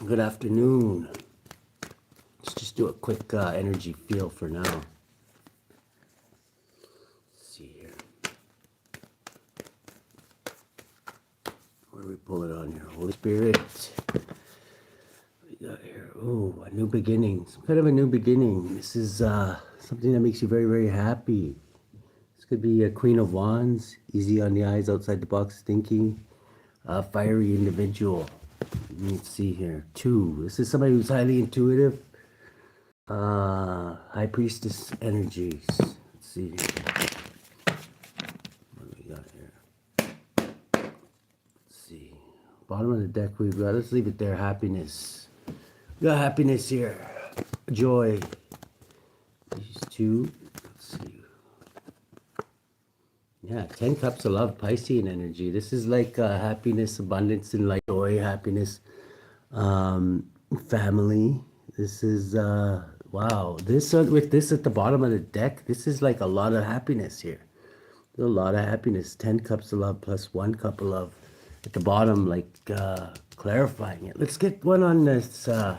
Good afternoon. Let's just do a quick energy feel for now. Let's see here. Where do we pull it on here? Holy Spirit. What do we got here? Oh, a new beginning. Some kind of a new beginning. This is something that makes you very, very happy. This could be a Queen of Wands, easy on the eyes, outside the box thinking, fiery individual. Let's see here. 2. This is somebody who's highly intuitive. High Priestess energies. Let's see. What do we got here? Let's see. Bottom of the deck we've got. Let's leave it there. Happiness. We got happiness here. Joy. These 2. Let's see. Yeah, 10 cups of love, Piscean energy. This is like happiness, abundance, and like joy, happiness, family. This is, wow. This with this at the bottom of the deck, this is like a lot of happiness here. There's a lot of happiness. 10 cups of love plus 1 cup of love. At the bottom, like clarifying it. Let's get one on this. I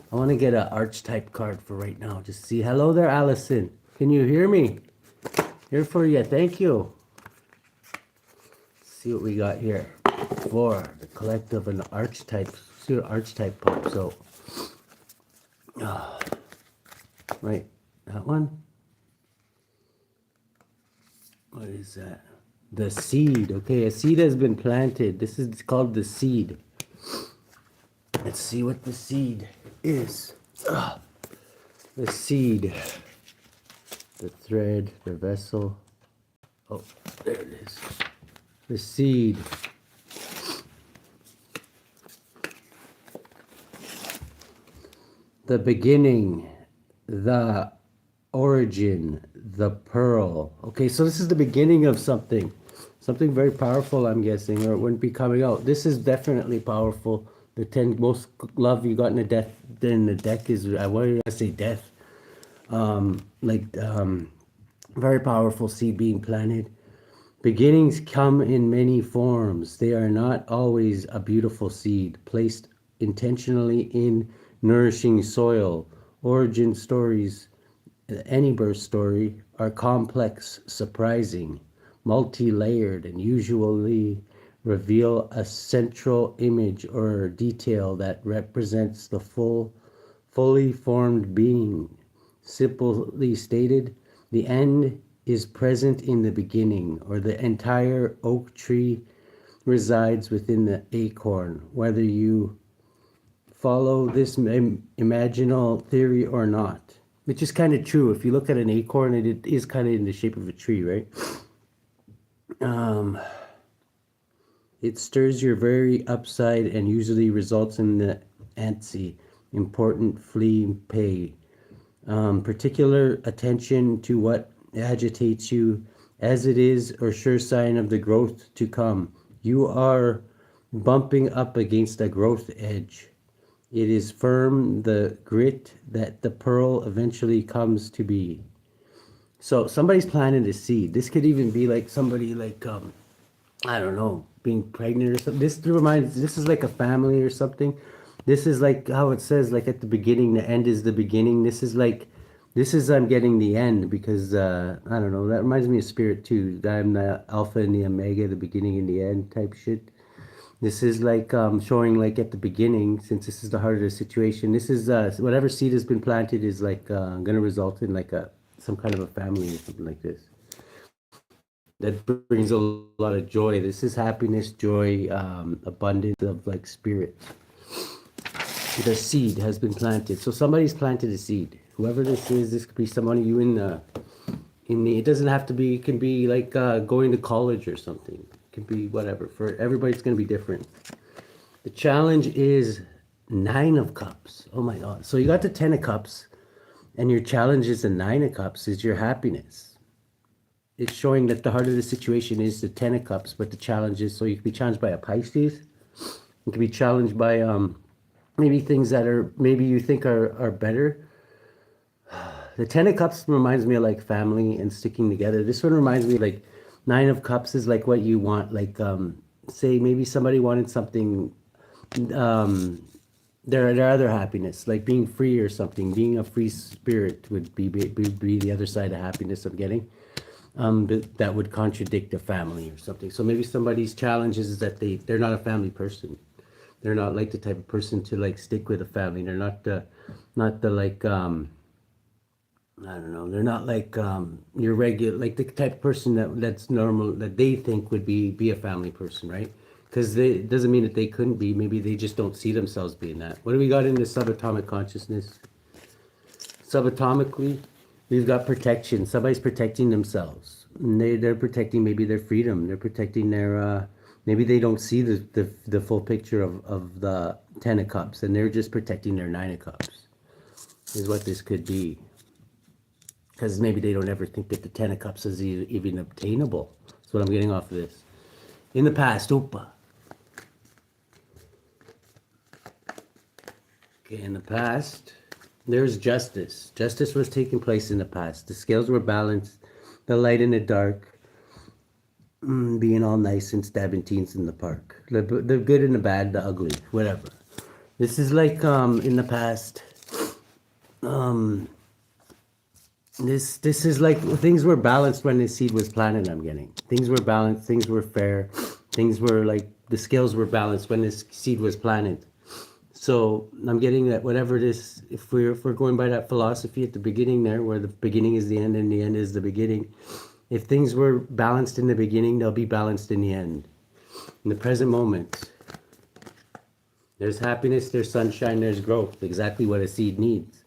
want to get an archetype card for right now. Just see. Hello there, Allison. Can you hear me? Here for you. Thank you. See what we got here for the collective and the archetype. See what archetype pops out. Right, that one. What is that? The seed. Okay, a seed has been planted. This is called the seed. Let's see what the seed is. The seed. The thread, the vessel. Oh, there it is. The seed. The beginning, the origin, the pearl. Okay, so this is the beginning of something. Something very powerful, I'm guessing, or it wouldn't be coming out. This is definitely powerful. The 10 most love you got in the deck is, what did I say, death? Very powerful seed being planted. Beginnings come in many forms. They are not always a beautiful seed placed intentionally in nourishing soil. Origin stories, any birth story, are complex, surprising, multi-layered, and usually reveal a central image or detail that represents the fully formed being. Simply stated, the end is present in the beginning, or the entire oak tree resides within the acorn, whether you follow this imaginal theory or not, which is kind of true. If you look at an acorn, it is kind of in the shape of a tree, right? It stirs your very upside and usually results in the antsy, important flea pay. Particular attention to what agitates you, as it is a sure sign of the growth to come. You are bumping up against a growth edge. It is firm, the grit that the pearl eventually comes to be. So somebody's planted a seed. This could even be like somebody like, I don't know, being pregnant or something. This is like a family or something. This is like how it says, like at the beginning, the end is the beginning. I'm getting the end because, I don't know, that reminds me of spirit too. I'm the alpha and the omega, the beginning and the end type shit. This is like showing like at the beginning, since this is the heart of the situation. This is whatever seed has been planted is like going to result in like some kind of a family or something like this. That brings a lot of joy. This is happiness, joy, abundance of like spirit. The seed has been planted. So somebody's planted a seed. Whoever this is, this could be someone you in the, it doesn't have to be, it can be like going to college or something. It can be whatever. For everybody, it's going to be different. The challenge is 9 of cups. Oh my God. So you got the 10 of cups, and your challenge is the 9 of cups is your happiness. It's showing that the heart of the situation is the 10 of cups, but the challenge is, so you can be challenged by a Pisces. You can be challenged by maybe things that are, maybe you think are better. The 10 of cups reminds me of like family and sticking together. This one reminds me of like 9 of cups is like what you want. Like, say maybe somebody wanted something their other happiness, like being free or something, being a free spirit would be the other side of happiness I'm getting. But that would contradict a family or something. So maybe somebody's challenge is that they're not a family person. They're not like the type of person to like stick with a family. They're not the like I don't know. They're not like your regular, like the type of person that's normal that they think would be a family person, right? Because it doesn't mean that they couldn't be. Maybe they just don't see themselves being that. What do we got in the subatomic consciousness? Subatomically, we've got protection. Somebody's protecting themselves. And they're protecting maybe their freedom. They're protecting their maybe they don't see the full picture of the Ten of Cups, and they're just protecting their Nine of Cups. Is what this could be. Because maybe they don't ever think that the Ten of Cups is even obtainable. That's what I'm getting off of this. In the past, Opa. Okay, in the past, there's justice. Justice was taking place in the past. The scales were balanced. The light and the dark, being all nice and stabbing teens in the park. The good and the bad, the ugly, whatever. This is like in the past. This is like things were balanced when the seed was planted. I'm getting things were balanced, things were fair, things were like the scales were balanced when this seed was planted. So I'm getting that whatever this, if we're going by that philosophy at the beginning there, where the beginning is the end and the end is the beginning, if things were balanced in the beginning, they'll be balanced in the end. In the present moment, there's happiness, there's sunshine, there's growth. Exactly what a seed needs.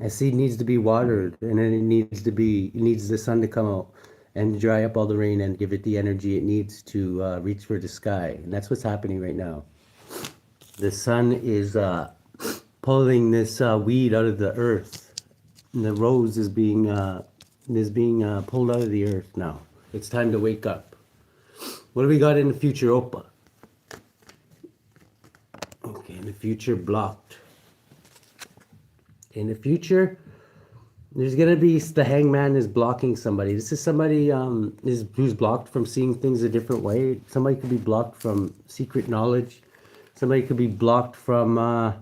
A seed needs to be watered, and then it needs the sun to come out and dry up all the rain and give it the energy it needs to reach for the sky. And that's what's happening right now. The sun is pulling this weed out of the earth. And the rose is being pulled out of the earth now. It's time to wake up. What do we got in the future, Opa? Okay, in the future, blocked. In the future, there's gonna be the hangman is blocking somebody. This is somebody who's blocked from seeing things a different way. Somebody could be blocked from secret knowledge. Somebody could be blocked from a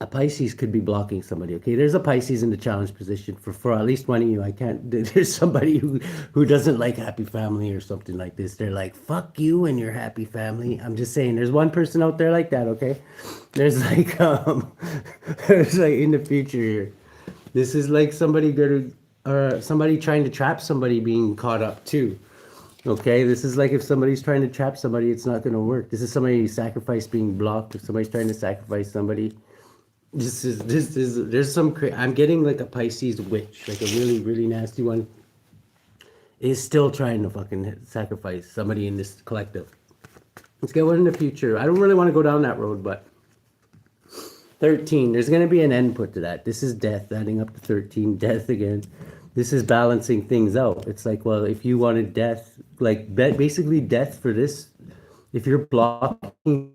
Pisces could be blocking somebody. Okay, there's a Pisces in the challenge position for at least one of you. I can't. There's somebody who doesn't like happy family or something like this. They're like, fuck you and your happy family. I'm just saying, there's one person out there like that. Okay, there's like there's like in the future here. This is like somebody good or somebody trying to trap somebody being caught up too. Okay, this is like if somebody's trying to trap somebody, it's not going to work. This is somebody sacrifice being blocked. If somebody's trying to sacrifice somebody. There's some, I'm getting like a Pisces witch, like a really nasty one, is still trying to fucking sacrifice somebody in this collective. Let's get one in the future. I don't really want to go down that road, but 13, there's going to be an end put to that. This is death, adding up to 13, death again. This is balancing things out. It's like, well, if you wanted death, like basically death for this, if you're blocking.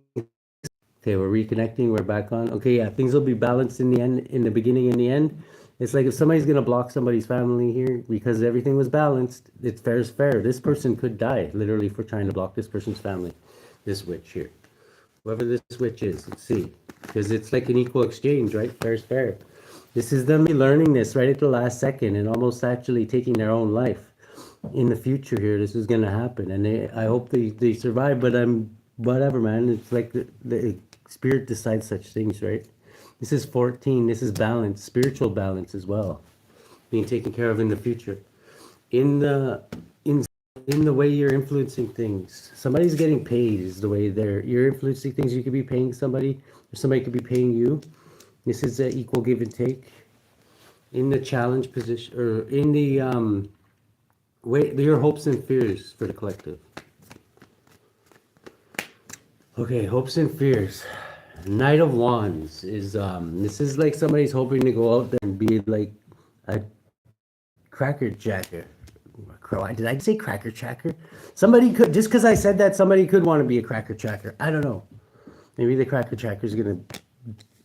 Okay, we're reconnecting. We're back on. Okay, yeah, things will be balanced in the end, in the beginning and the end. It's like if somebody's going to block somebody's family here because everything was balanced, it's fair is fair. This person could die, literally, for trying to block this person's family. This witch here. Whoever this witch is, let's see. Because it's like an equal exchange, right? Fair is fair. This is them learning this right at the last second and almost actually taking their own life. In the future here, this is going to happen. And I hope they survive, but whatever, man. It's like the Spirit decides such things, right? This is 14. This is balance, spiritual balance as well, being taken care of in the future. In the way you're influencing things, somebody's getting paid is the way you're influencing things. You could be paying somebody, or somebody could be paying you. This is an equal give and take. In the challenge position, or in the way, your hopes and fears for the collective. Okay, hopes and fears. Knight of Wands is this is like somebody's hoping to go out there and be like a cracker jacker. Did I say cracker jacker? Somebody could, just because I said that, somebody could want to be a cracker jacker. I don't know. Maybe the cracker jacker is gonna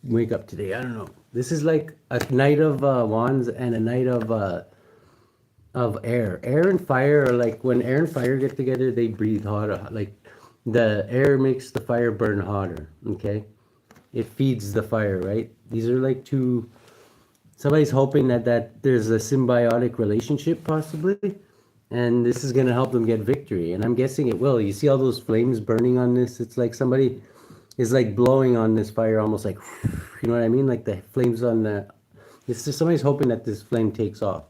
wake up today. I don't know. This is like a Knight of Wands and a Knight of air. Air and fire are like, when air and fire get together, they breathe hotter. Like the air makes the fire burn hotter. Okay, it feeds the fire, right? These are like two, somebody's hoping that there's a symbiotic relationship possibly, and this is going to help them get victory, and I'm guessing it will. You see all those flames burning on this? It's like somebody is like blowing on this fire, almost like, you know what I mean? Like the flames on the, this is, somebody's hoping that this flame takes off.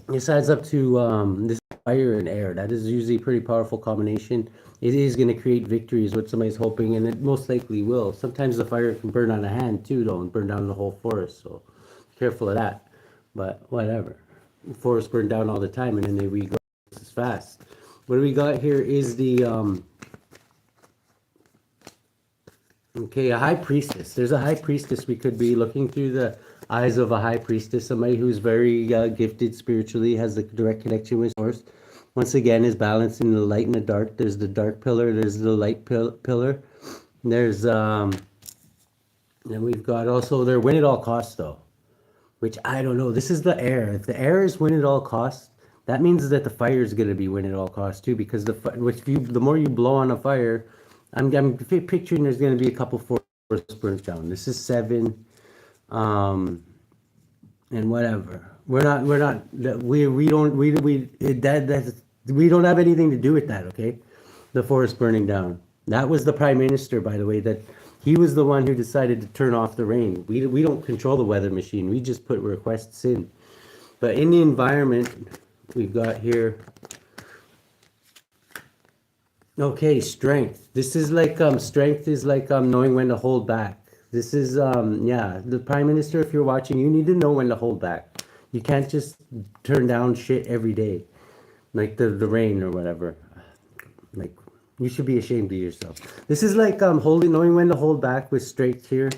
This adds up to this fire and air. That is usually a pretty powerful combination. It is going to create victory is what somebody's hoping, and it most likely will. Sometimes the fire can burn on a hand too, though, and burn down the whole forest, so careful of that. But whatever. Forests burn down all the time, and then they regrow as fast. What we got here is the okay, a high priestess. There's a high priestess. We could be looking through the eyes of a high priestess, somebody who's very gifted spiritually, has a direct connection with source. Once again, is balancing the light and the dark. There's the dark pillar, there's the light pillar. There's then we've got also their win at all costs though, which I don't know. This is the air. If the air is win at all costs, that means that the fire is going to be win at all costs too, because the more you blow on a fire, I'm picturing there's going to be a couple forests burnt down. This is 7, and whatever. We don't have anything to do with that. Okay, the forest burning down. That was the prime minister, by the way. That he was the one who decided to turn off the rain. We don't control the weather machine. We just put requests in. But in the environment, we've got here. Okay, strength. This is like strength is like knowing when to hold back. This is yeah, the prime minister, if you're watching, you need to know when to hold back. You can't just turn down shit every day, like the rain or whatever. Like, you should be ashamed of yourself. This is like knowing when to hold back with strength here.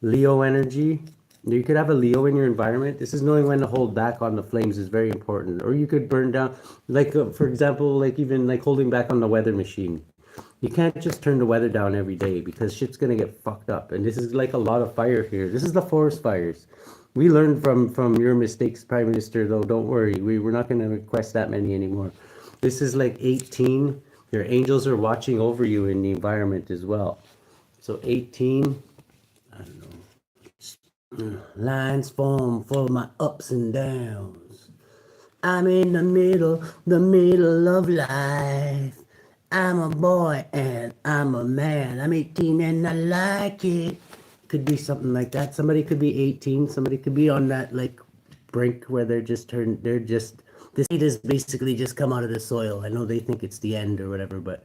Leo energy. You could have a Leo in your environment. This is knowing when to hold back on the flames is very important. Or you could burn down, like for example, like even like holding back on the weather machine. You can't just turn the weather down every day because shit's gonna get fucked up. And this is like a lot of fire here. This is the forest fires. We learned from your mistakes, Prime Minister, though. Don't worry. We're not gonna request that many anymore. This is like 18. Your angels are watching over you in the environment as well. So 18. I don't know. Lines form for my ups and downs. I'm in the middle of life. I'm a boy and I'm a man. I'm 18 and I like it. Could be something like that. Somebody could be 18. Somebody could be on that like brink where the seed has basically just come out of the soil. I know they think it's the end or whatever, but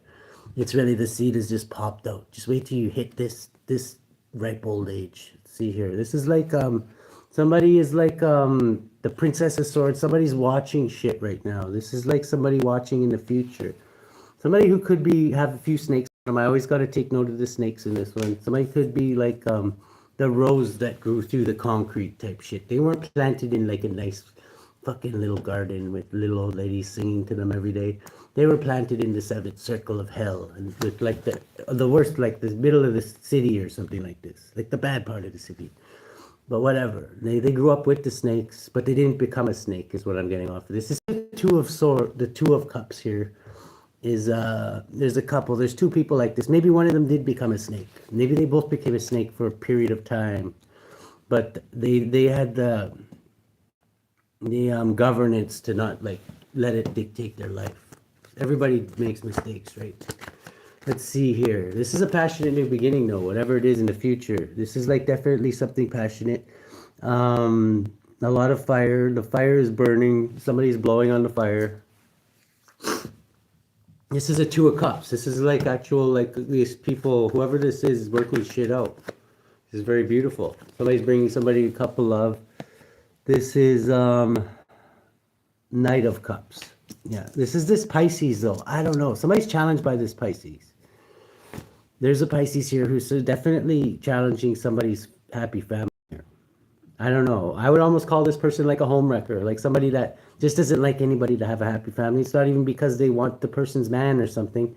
it's really the seed has just popped out. Just wait till you hit this ripe old age. See here, this is like somebody is like the Princess of Swords. Somebody's watching shit right now. This is like somebody watching in the future. Somebody who could have a few snakes on them. I always got to take note of the snakes in this one. Somebody could be like the rose that grew through the concrete type shit. They weren't planted in like a nice fucking little garden with little old ladies singing to them every day. They were planted in the 7th circle of hell, and with like the worst, like the middle of the city or something like this, like the bad part of the city. But whatever, they grew up with the snakes, but they didn't become a snake, is what I'm getting off of this. This is the Two of Cups here. Is there's a couple, there's 2 people like this. Maybe one of them did become a snake. Maybe they both became a snake for a period of time, but they had the governance to not like let it dictate their life. Everybody makes mistakes, right? Let's see here. This is a passionate new beginning, though. Whatever it is in the future, this is like definitely something passionate. A lot of fire. The fire is burning. Somebody's blowing on the fire. This is a 2 of Cups. This is like actual, like these people, whoever this is working shit out. This is very beautiful. Somebody's bringing somebody a cup of love. This is Knight of Cups. Yeah, this Pisces, though. I don't know. Somebody's challenged by this Pisces. There's a Pisces here who's definitely challenging somebody's happy family here. I don't know. I would almost call this person like a homewrecker, like somebody that just doesn't like anybody to have a happy family. It's not even because they want the person's man or something.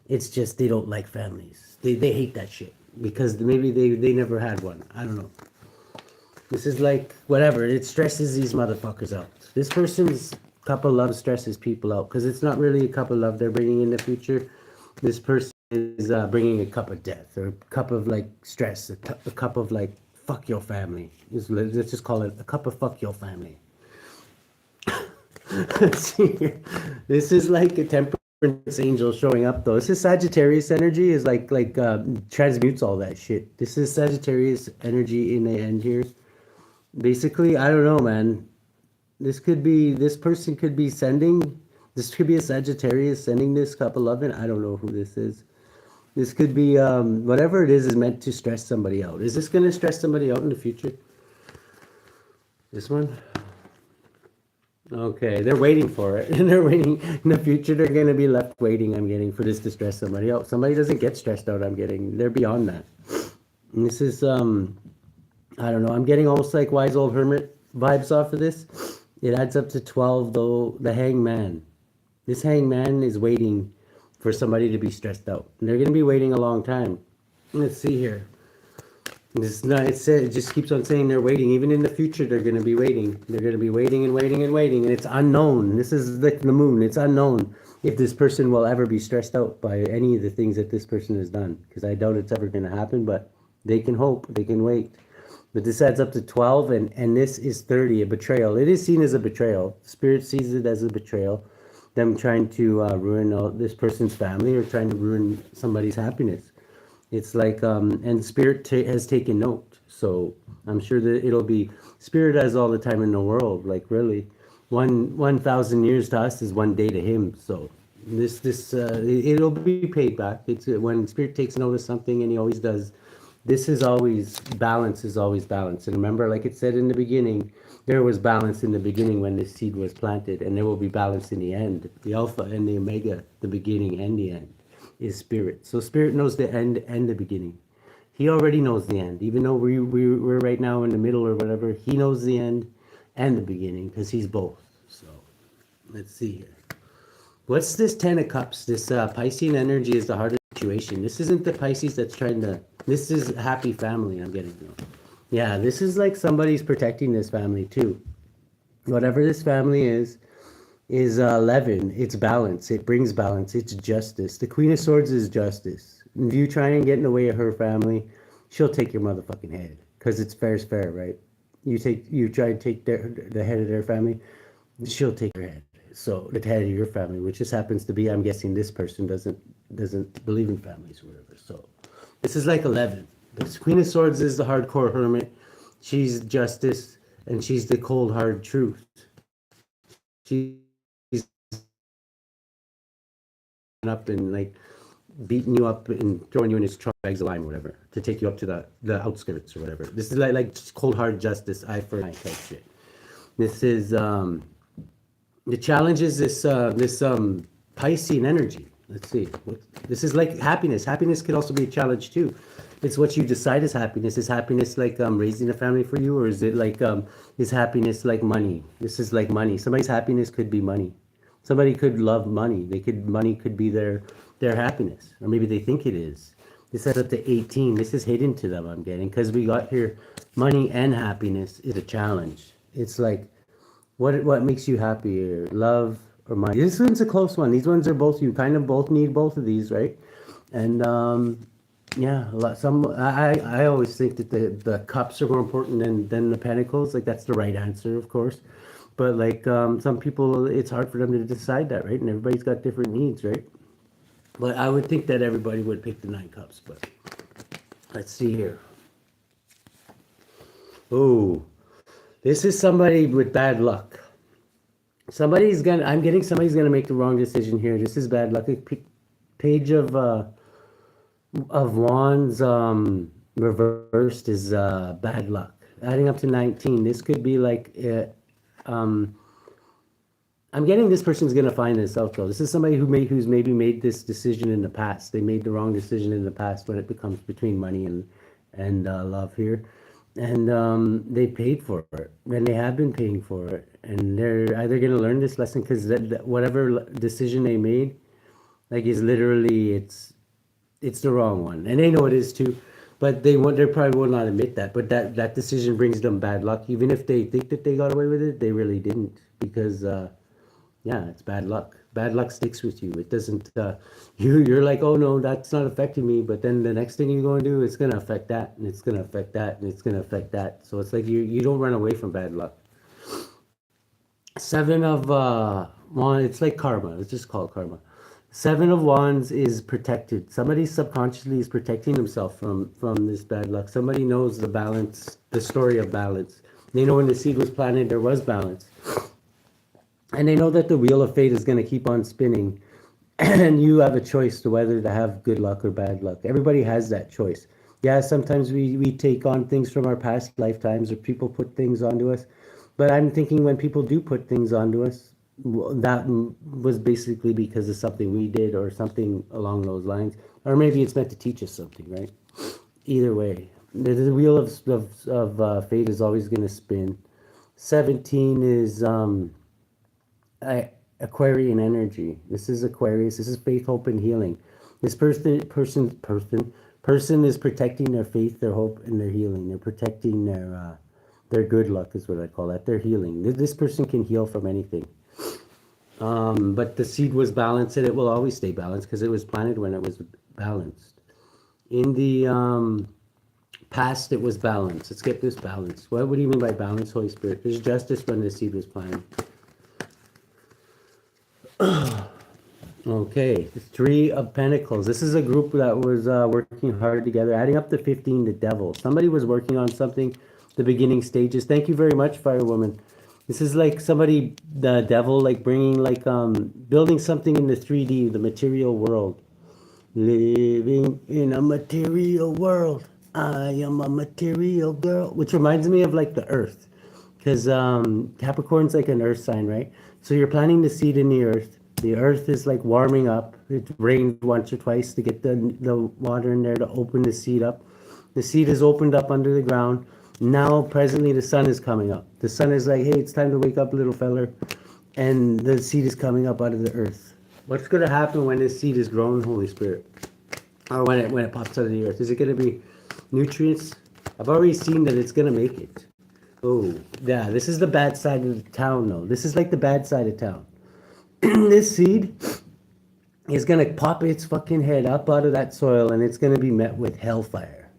It's just they don't like families. They hate that shit because maybe they never had one. I don't know. This is like, whatever. It stresses these motherfuckers out. This person's cup of love stresses people out because it's not really a cup of love they're bringing in the future. This person is bringing a cup of death or a cup of like stress, a cup of like fuck your family. Let's just call it a cup of fuck your family. See, this is like a temperance angel showing up though. This is Sagittarius energy is like transmutes all that shit. This is Sagittarius energy in the end here. Basically, I don't know, man. This person could be sending, this could be a Sagittarius sending this cup of loving. I don't know who this is. This could be, whatever it is meant to stress somebody out. Is this going to stress somebody out in the future? This one? Okay, they're waiting for it. And they're waiting. In the future, they're going to be left waiting, I'm getting, for this to stress somebody out. Somebody doesn't get stressed out, I'm getting. They're beyond that. And this is, I don't know. I'm getting almost like wise old hermit vibes off of this. It adds up to 12, though. The hangman. This hangman is waiting for somebody to be stressed out. And they're going to be waiting a long time. Let's see here. This not, it just keeps on saying they're waiting. Even in the future, they're going to be waiting. They're going to be waiting and waiting and waiting. And it's unknown. This is like the moon. It's unknown if this person will ever be stressed out by any of the things that this person has done. Because I doubt it's ever going to happen. But they can hope. They can wait. But this adds up to 12, and this is 30, a betrayal. It is seen as a betrayal. Spirit sees it as a betrayal. Them trying to ruin this person's family or trying to ruin somebody's happiness. It's like, and Spirit has taken note. So I'm sure that it'll be, Spirit has all the time in the world. Like really, 1,000 years to us is one day to him. So it'll be paid back. It's when Spirit takes note of something, and he always does. This is always balance. And remember, like it said in the beginning, there was balance in the beginning when this seed was planted, and there will be balance in the end. The Alpha and the Omega, the beginning and the end, is Spirit. So Spirit knows the end and the beginning. He already knows the end. Even though we're right now in the middle or whatever, he knows the end and the beginning because he's both. So let's see here. What's this 10 of Cups? This Piscean energy is the heart of the situation. This isn't the Pisces that's trying to... This is happy family I'm getting to. Yeah, this is like somebody's protecting this family too. Whatever this family is 11. It's balance. It brings balance. It's justice. The Queen of Swords is justice. If you try and get in the way of her family, she'll take your motherfucking head. Because it's fair's fair, right? You try to take the head of their family, she'll take your head. So the head of your family, which just happens to be, I'm guessing this person doesn't believe in families or whatever. So this is like 11. The Queen of Swords is the hardcore hermit. She's justice, and she's the cold, hard truth. She's up and like beating you up and throwing you in his truck bags of lime or whatever to take you up to the outskirts or whatever. This is like cold, hard justice, eye for eye type shit. This is the challenge is this Piscean energy. Let's see. This is like happiness. Happiness could also be a challenge too. It's what you decide is happiness. Is happiness like raising a family for you, or is it like is happiness like money? This is like money. Somebody's happiness could be money. Somebody could love money. Money could be their happiness, or maybe they think it is. This adds up to 18. This is hidden to them, I'm getting, because we got here money and happiness is a challenge. It's like what makes you happier, love or money? This one's a close one. These ones are both, you kind of both need both of these, right? And yeah, I always think that the cups are more important than the pentacles. Like that's the right answer, of course. But like some people, it's hard for them to decide that, right? And everybody's got different needs, right? But I would think that everybody would pick the 9 cups. But let's see here. Oh, this is somebody with bad luck. I'm getting somebody's gonna make the wrong decision here. This is bad luck. Page of Wands reversed is bad luck. Adding up to 19. This could be like I'm getting this person's gonna find this out though. This is somebody who's maybe made this decision in the past. They made the wrong decision in the past when it becomes between money and love here. And they paid for it, and they have been paying for it, and they're either going to learn this lesson because whatever decision they made, like, is literally it's the wrong one, and they know it is too, but they probably will not admit that. But that decision brings them bad luck, even if they think that they got away with it. They really didn't, because Yeah, it's bad luck. Bad luck sticks with you. It doesn't. You're like, oh no, that's not affecting me. But then the next thing you're going to do, it's going to affect that, and it's going to affect that, and it's going to affect that. So it's like you don't run away from bad luck. Seven of wands. It's like karma. It's just called karma. Seven of wands is protected. Somebody subconsciously is protecting himself from this bad luck. Somebody knows the balance, the story of balance. They know when the seed was planted, there was balance. And they know that the wheel of fate is going to keep on spinning, and you have a choice to whether to have good luck or bad luck. Everybody has that choice. Yeah, sometimes we take on things from our past lifetimes, or people put things onto us. But I'm thinking when people do put things onto us, that was basically because of something we did or something along those lines. Or maybe it's meant to teach us something, right? Either way, the wheel of fate is always going to spin. 17 is Aquarian energy. This is Aquarius. This is faith, hope, and healing. This person is protecting their faith, their hope, and their healing. They're protecting their good luck is what I call that. Their healing. This person can heal from anything. But the seed was balanced, and it will always stay balanced because it was planted when it was balanced. In the past, it was balanced. Let's get this balance. What do you mean by balance, Holy Spirit? There's justice when the seed was planted. Okay, Three of Pentacles. This is a group that was working hard together, adding up to 15, the devil. Somebody was working on something, the beginning stages. Thank you very much, Firewoman. This is like somebody, the devil, like bringing, like, building something in the 3D, the material world. Living in a material world. I am a material girl. Which reminds me of, like, the earth. Because Capricorn's like an earth sign, right? So you're planting the seed in the earth. The earth is like warming up. It rains once or twice to get the water in there to open the seed up. The seed is opened up under the ground. Now, presently, the sun is coming up. The sun is like, hey, it's time to wake up, little feller. And the seed is coming up out of the earth. What's going to happen when this seed is grown, Holy Spirit? Or when it pops out of the earth? Is it going to be nutrients? I've already seen that it's going to make it. Oh, yeah, this is the bad side of the town, though. This is like the bad side of town. This seed is going to pop its fucking head up out of that soil, and it's going to be met with hellfire.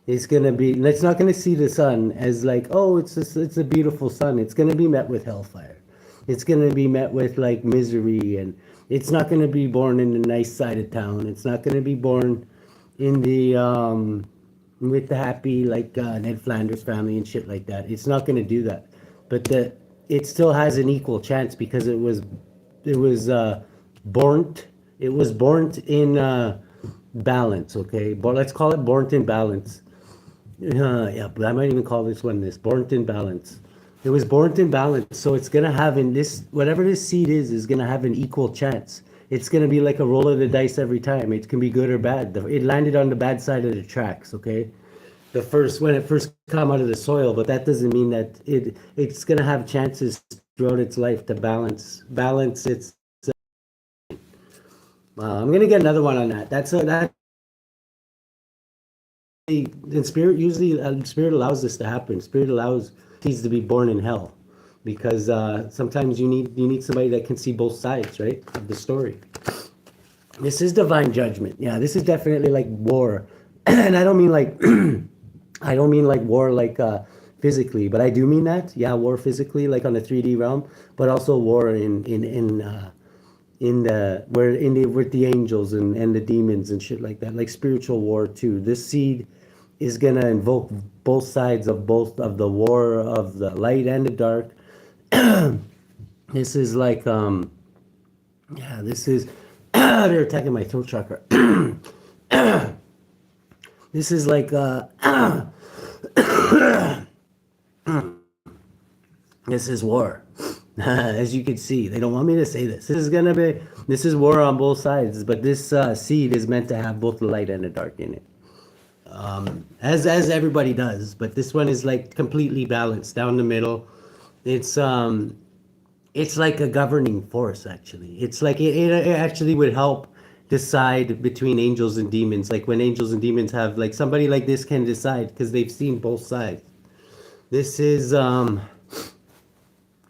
It's going to be, it's not going to see the sun as like, oh, it's a beautiful sun. It's going to be met with hellfire. It's going to be met with like misery, and it's not going to be born in the nice side of town. It's not going to be born in the, with the happy, like Ned Flanders family and shit like that. It's not going to do that. But it still has an equal chance because it was born in balance, okay? But let's call it born in balance. Yeah, but I might even call this one born in balance. It was born in balance, so it's gonna have in this, whatever this seed is gonna have an equal chance. It's gonna be like a roll of the dice every time. It can be good or bad. It landed on the bad side of the tracks, okay? When it first come out of the soil, but that doesn't mean that it's gonna have chances throughout its life to balance its. I'm gonna get another one on that. That in spirit, usually spirit allows this to happen. Spirit allows seeds to be born in hell, because sometimes you need somebody that can see both sides, right, of the story. This is divine judgment. Yeah, this is definitely like war, and I don't mean like war like physically, but I do mean that. Yeah, war physically, like on the 3D realm, but also war with the angels and the demons and shit like that, like spiritual war too. This seed is gonna invoke both sides of the war of the light and the dark. This is like yeah, this is they're attacking my throat chakra. This is like this is war. As you can see, they don't want me to say this. This is war on both sides, but this seed is meant to have both the light and the dark in it. As everybody does, but this one is like completely balanced down the middle. It's like a governing force, actually. It's like it actually would help decide between angels and demons. Like when angels and demons have, like, somebody like this can decide because they've seen both sides. This is in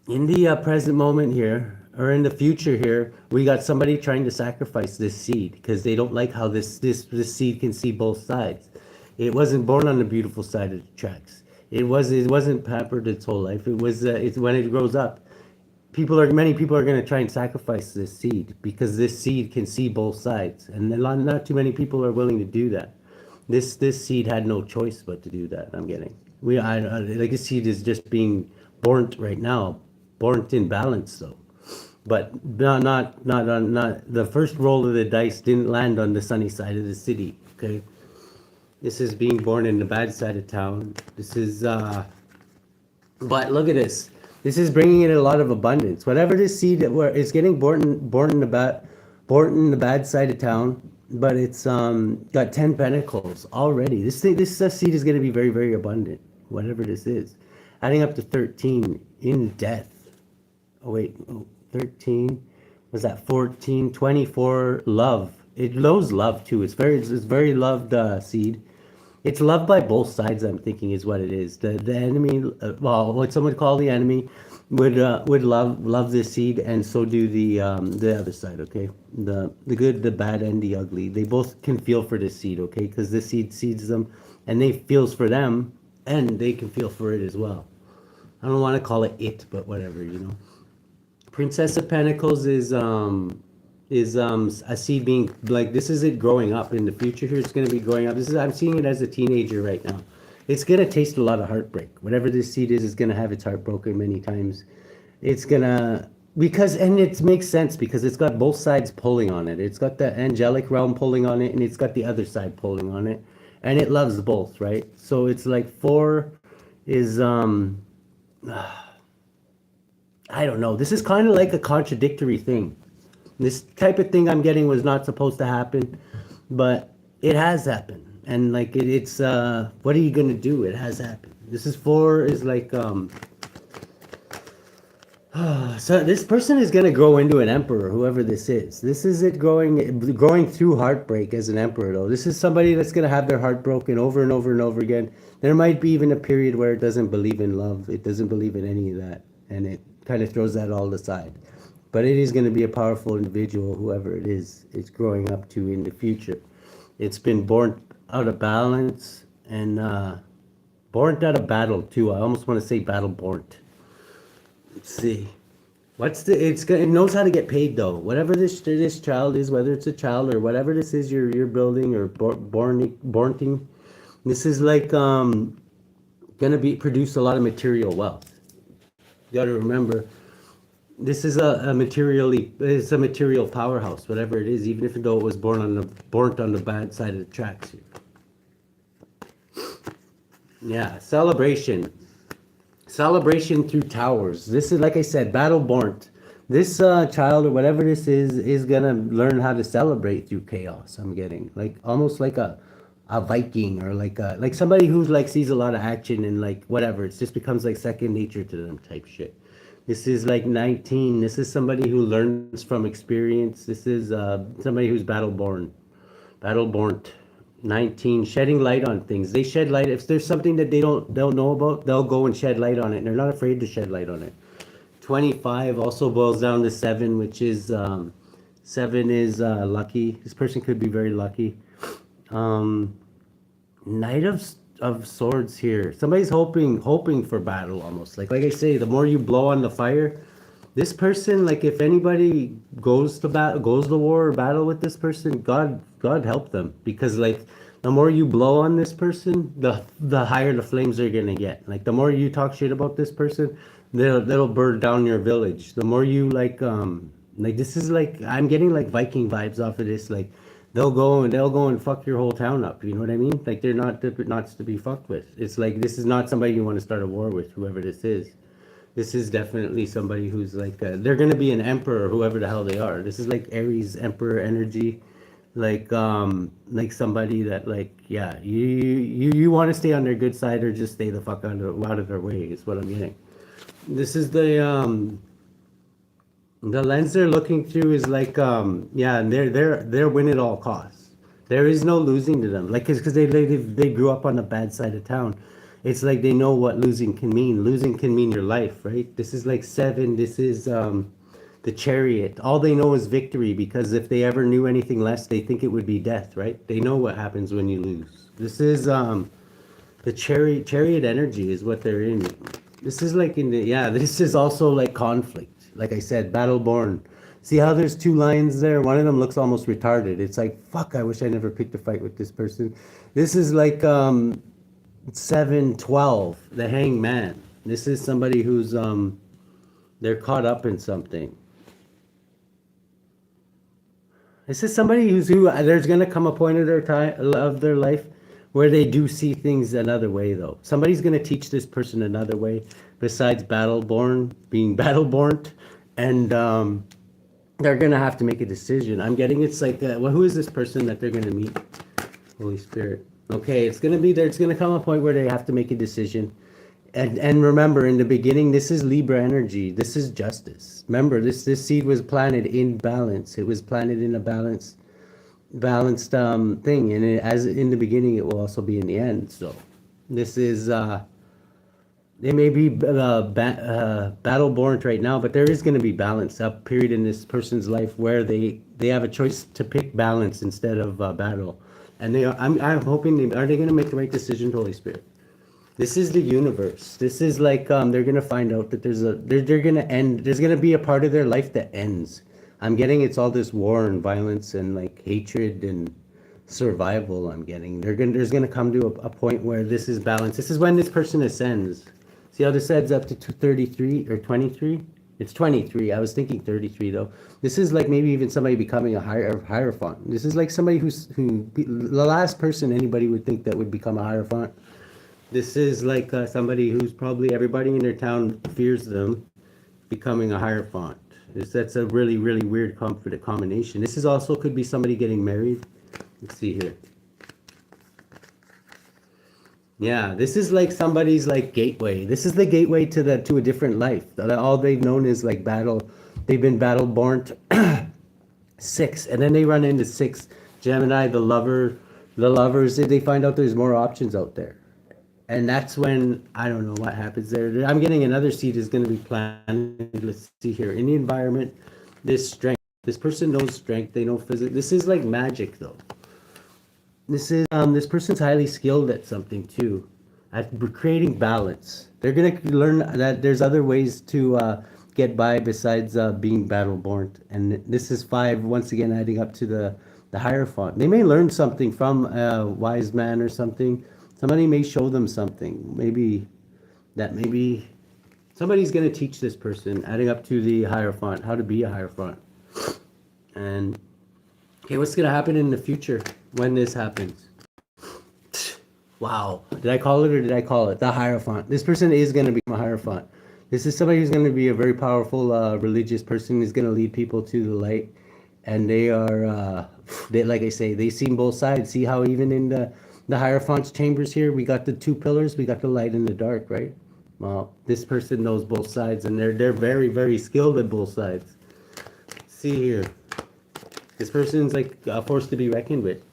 the present moment here, or in the future here, we got somebody trying to sacrifice this seed because they don't like how this seed can see both sides. It wasn't born on the beautiful side of the tracks. It wasn't pampered its whole life. It's when it grows up. Many people are going to try and sacrifice this seed because this seed can see both sides, and not too many people are willing to do that. This seed had no choice but to do that. I'm getting like this seed is just being born right now, born in balance though, but not the first roll of the dice didn't land on the sunny side of the city. Okay, this is being born in the bad side of town. This is but look at this. This is bringing in a lot of abundance. Whatever this seed where it's getting born in the bad side of town, but it's got 10 pentacles already. This seed is going to be very, very abundant. Whatever this is, adding up to 13 in death. Oh wait, 13 was that 14, 24 love. It knows love too. It's very loved seed. It's loved by both sides. I'm thinking is what it is. The enemy, what some would call the enemy, would love this seed, and so do the other side. Okay, the good, the bad, and the ugly. They both can feel for this seed. Okay, because this seed seeds them, and they feels for them, and they can feel for it as well. I don't want to call it, but whatever, you know. Princess of Pentacles is a seed being like, this is it growing up in the future here. It's going to be growing up. I'm seeing it as a teenager right now. It's going to taste a lot of heartbreak. Whatever this seed is going to have its heart broken many times. It's going to, and it makes sense because it's got both sides pulling on it. It's got the angelic realm pulling on it, and it's got the other side pulling on it. And it loves both, right? So it's like 4 is, I don't know. This is kind of like a contradictory thing. This type of thing I'm getting was not supposed to happen, but it has happened. And like it's what are you gonna do? It has happened. This is 4 is like so this person is gonna grow into an emperor, whoever this is. This is it growing through heartbreak as an emperor though. This is somebody that's gonna have their heart broken over and over and over again. There might be even a period where it doesn't believe in love. It doesn't believe in any of that, and it kind of throws that all aside. But it is going to be a powerful individual, whoever it is, it's growing up to in the future. It's been born out of balance and born out of battle too. I almost want to say battle born. Let's see. It knows how to get paid though. Whatever this child is, whether it's a child or whatever this is you're building or bornting, this is like gonna produce a lot of material wealth. You got to remember. This is it's a material powerhouse, whatever it is, even if though it was born on the bad side of the tracks here. Yeah, celebration through towers. This is, like I said, battle born. This child or whatever this is gonna learn how to celebrate through chaos. I'm getting like almost like a Viking or like somebody who's like sees a lot of action and like whatever. It just becomes like second nature to them type shit. This is like 19. This is somebody who learns from experience. This is somebody who's battle born. 19, shedding light on things. They shed light. If there's something that they don't know about, they'll go and shed light on it. And they're not afraid to shed light on it. 25 also boils down to 7, which is 7 is lucky. This person could be very lucky. Knight of Swords here. Somebody's hoping for battle almost. Like I say, the more you blow on the fire, this person, like if anybody goes to war or battle with this person, God help them, because like the more you blow on this person, the higher the flames are gonna get. Like the more you talk shit about this person, they'll burn down your village. The more you like this is like, I'm getting like Viking vibes off of this. Like they'll go and fuck your whole town up. You know what I mean? Like they're not to be fucked with. It's like, this is not somebody you want to start a war with, whoever this is. This is definitely somebody who's like, they're going to be an emperor, whoever the hell they are. This is like Aries emperor energy. Like somebody that like, yeah, you want to stay on their good side or just stay the fuck out of their way is what I'm getting. This is the lens they're looking through is like, yeah, and they're win at all costs. There is no losing to them. Like, because they grew up on the bad side of town. It's like they know what losing can mean. Losing can mean your life, right? This is like 7. This is the Chariot. All they know is victory, because if they ever knew anything less, they think it would be death, right? They know what happens when you lose. This is the chariot energy is what they're in. This is like in the, yeah, this is also like conflict. Like I said, Battleborn. See how there's two lines there? One of them looks almost retarded. It's like, fuck, I wish I never picked a fight with this person. This is like 712, the hangman. This is somebody who's they're caught up in something. This is somebody who there's gonna come a point of their time of their life where they do see things another way, though. Somebody's gonna teach this person another way besides being battleborn, and they're gonna have to make a decision. I'm getting it's like, well, who is this person that they're gonna meet? Holy Spirit. Okay, it's gonna come a point where they have to make a decision. And remember, in the beginning, this is Libra energy. This is justice. Remember, this seed was planted in balance. It was planted in a balanced thing, and as in the beginning, it will also be in the end. So, this is they may be battle-born right now, but there is going to be balance, a period in this person's life where they have a choice to pick balance instead of battle. And I'm hoping are they going to make the right decision, Holy Spirit? This is the universe. This is like they're gonna find out that they're gonna end. There's gonna be a part of their life that ends. I'm getting it's all this war and violence and like hatred and survival. I'm getting there's gonna come to a point where this is balance. This is when this person ascends. See how this adds up to 33 or 23? It's 23. I was thinking 33 though. This is like maybe even somebody becoming a hierophant. This is like somebody who the last person anybody would think that would become a hierophant. This is like somebody who's probably everybody in their town fears them becoming a hierophant. That's a really, really weird combination. This is also could be somebody getting married. Let's see here. Yeah, this is like somebody's like gateway. This is the gateway to a different life. All they've known is like battle. They've been battle-born 6, and then they run into 6 Gemini, the lovers. They find out there's more options out there. And that's when, I don't know what happens there. I'm getting another seed is going to be planted. Let's see here. In the environment, this strength. This person knows strength. They know physics. This is like magic, though. This is, this person's highly skilled at something, too. At creating balance. They're going to learn that there's other ways to get by besides being battle-born. And this is 5, once again, adding up to the Hierophant. They may learn something from a wise man or something. Somebody may show them something. Maybe somebody's going to teach this person, adding up to the Hierophant, how to be a Hierophant. And, okay, what's going to happen in the future when this happens? Wow. Did I call it or did I call it? The Hierophant. This person is going to become a Hierophant. This is somebody who's going to be a very powerful religious person who's going to lead people to the light. And they are, like I say, they see both sides. See how even in the Hierophant's chambers here, we got the 2 pillars, we got the light and the dark, right? Well, this person knows both sides, and they're very, very skilled at both sides. See here. This person's like a force to be reckoned with.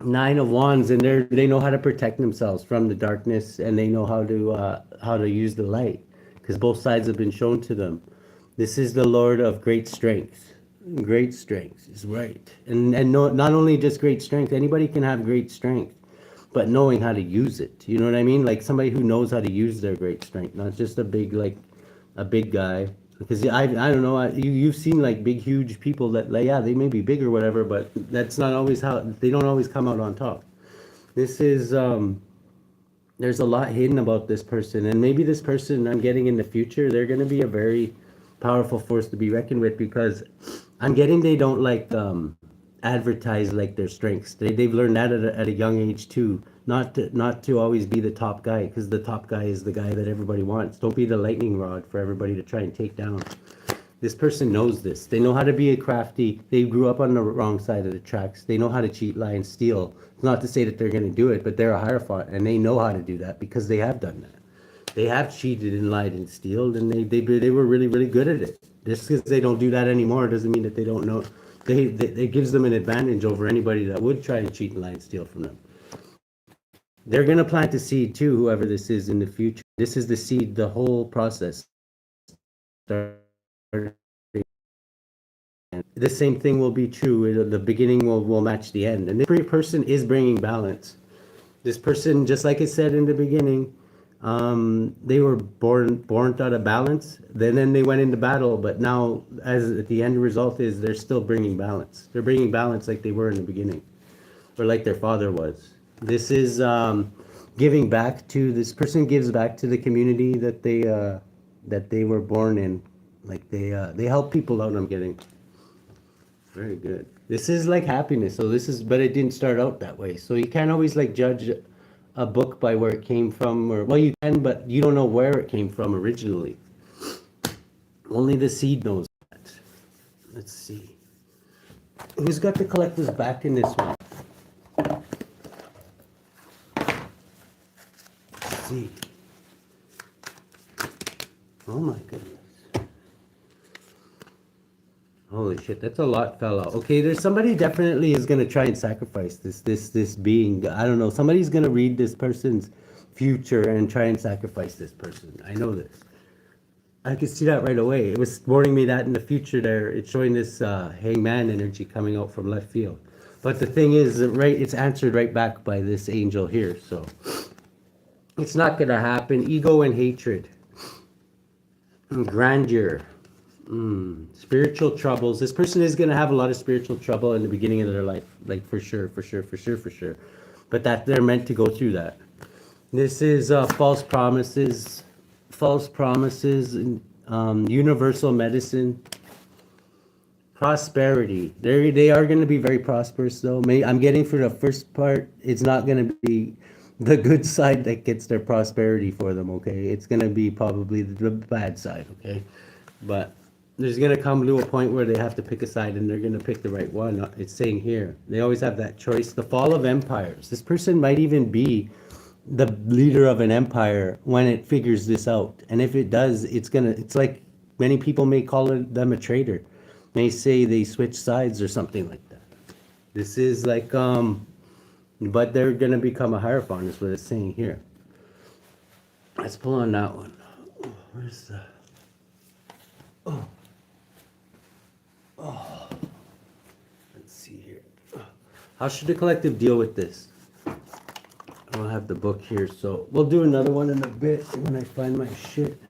9 of Wands, and they know how to protect themselves from the darkness, and they know how to use the light, because both sides have been shown to them. This is the Lord of great strength. Great strength is right. And no, not only just great strength, anybody can have great strength, but knowing how to use it. You know what I mean? Like somebody who knows how to use their great strength, not just a big guy. Because I don't know, you've seen like big, huge people that, like, yeah, they may be big or whatever, but that's not always how, they don't always come out on top. This is, there's a lot hidden about this person, and maybe this person I'm getting in the future, they're going to be a very powerful force to be reckoned with, because I'm getting they don't like advertise like their strengths. They've learned that at a young age too, not to always be the top guy, because the top guy is the guy that everybody wants. Don't be the lightning rod for everybody to try and take down. This person knows this. They know how to be a crafty. They grew up on the wrong side of the tracks. They know how to cheat, lie, and steal. It's not to say that they're going to do it, but they're a Hierophant, and they know how to do that because they have done that. They have cheated and lied and stealed, and they were really, really good at it. Just because they don't do that anymore doesn't mean that they don't know. It gives them an advantage over anybody that would try to cheat and lie and steal from them. They're going to plant the seed too, whoever this is in the future. This is the seed, the whole process starts The same thing will be true. The beginning will match the end. And this person is bringing balance. This person, just like it said in the beginning, they were born out of balance. Then they went into battle, but now, as the end result is, they're still bringing balance. They're bringing balance like they were in the beginning, or like their father was. This is giving back to this person gives back to the community that they were born in. Like they help people out. I'm getting. Very good. This is like happiness. So this is, but it didn't start out that way. So you can't always like judge a book by where it came from, or well, you can, but you don't know where it came from originally. Only the seed knows that. Let's see. Who's got the collector's back in this one? Let's see. Oh my goodness. Holy shit, that's a lot fell out. Okay, there's somebody definitely is gonna try and sacrifice this being. I don't know. Somebody's gonna read this person's future and try and sacrifice this person. I know this. I could see that right away. It was warning me that in the future there, it's showing this hangman energy coming out from left field. But the thing is, right, it's answered right back by this angel here. So it's not gonna happen. Ego and hatred. Grandeur. Spiritual troubles. This person is going to have a lot of spiritual trouble in the beginning of their life, like for sure. But that they're meant to go through that. This is false promises, universal medicine, prosperity. They are going to be very prosperous though. I'm getting for the first part, it's not going to be the good side that gets their prosperity for them. Okay, it's going to be probably the bad side. Okay, but there's going to come to a point where they have to pick a side, and they're going to pick the right one. It's saying here, they always have that choice. The fall of empires. This person might even be the leader of an empire when it figures this out. And if it does, it's like many people may call them a traitor. May say they switch sides or something like that. This is like, but they're going to become a Hierophant is what it's saying here. Let's pull on that one. Oh, where's the... Oh, let's see here. How should the collective deal with this? I don't have the book here, so we'll do another one in a bit when I find my shit.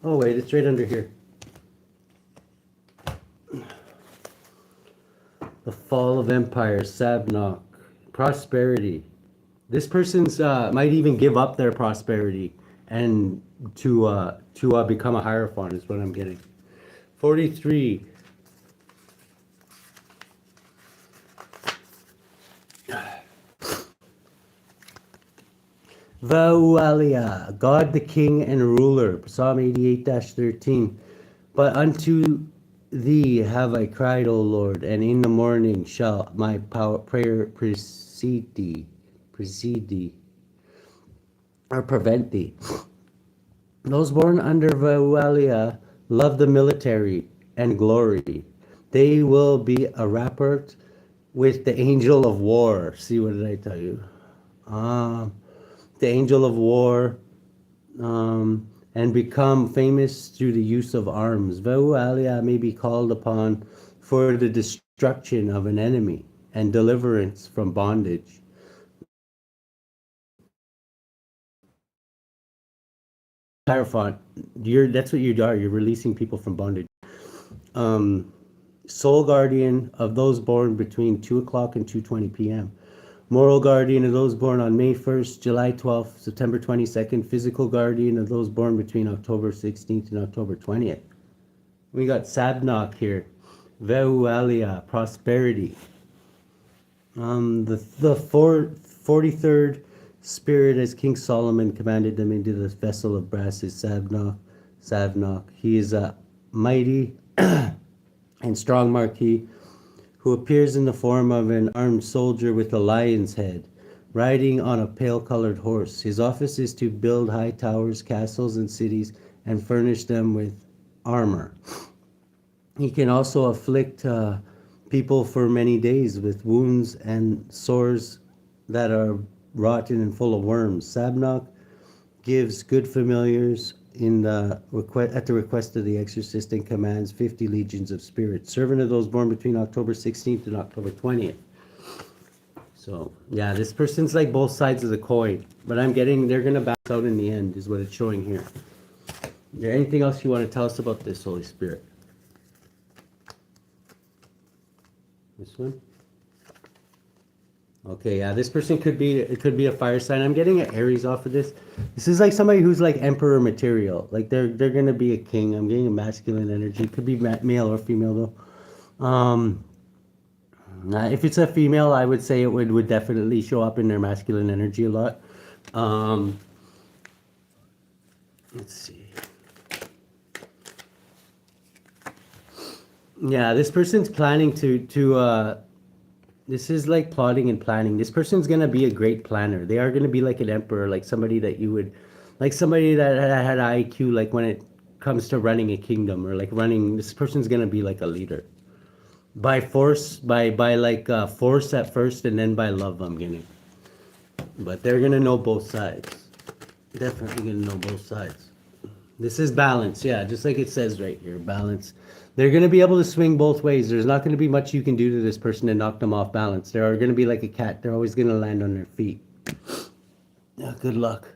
Oh wait, it's right under here. The fall of empire, Sabnok, prosperity. This person's might even give up their prosperity and to become a Hierophant is what I'm getting. 43. Vaualia, God the King and Ruler, Psalm 88-13. But unto thee have I cried, O Lord, and in the morning shall my prayer precede thee, or prevent thee. Those born under Vaualia love the military and glory. They will be a rapport with the angel of war. See, what did I tell you? The angel of war, and become famous through the use of arms. Vaualia may be called upon for the destruction of an enemy and deliverance from bondage. Hierophant, that's what you are. You're releasing people from bondage. Soul guardian of those born between 2 o'clock and 2:20 p.m. Moral guardian of those born on May 1st, July 12th, September 22nd. Physical guardian of those born between October 16th and October 20th. We got Sabnok here. Vaualia, prosperity. The 43rd spirit, as King Solomon commanded them into the vessel of brass, is Sabnok. He is a mighty and strong marquis who appears in the form of an armed soldier with a lion's head, riding on a pale-colored horse. His office is to build high towers, castles, and cities, and furnish them with armor. He can also afflict people for many days with wounds and sores that are rotten and full of worms. Sabnok gives good familiars in the at the request of the exorcist and commands 50 legions of spirits, servant of those born between October 16th and October 20th. So yeah, this person's like both sides of the coin, but I'm getting they're gonna bounce out in the end, is what it's showing here. Is there anything else you want to tell us about this, Holy Spirit? This one? Okay, yeah, this person could be, it could be a fire sign. I'm getting an Aries off of this. This is like somebody who's like emperor material. Like they're gonna be a king. I'm getting a masculine energy. Could be male or female though. If it's a female, I would say it would definitely show up in their masculine energy a lot. Let's see. Yeah, this person's planning to this is like plotting and planning. This person's gonna be a great planner. They are gonna be like an emperor, like somebody that you would, like somebody that had IQ, like when it comes to running a kingdom or like running. This person's gonna be like a leader, by force, by like force at first, and then by love. I'm getting, but they're gonna know both sides. Definitely gonna know both sides. This is balance, yeah, just like it says right here, balance. They're going to be able to swing both ways. There's not going to be much you can do to this person to knock them off balance. They're going to be like a cat. They're always going to land on their feet. Yeah, good luck.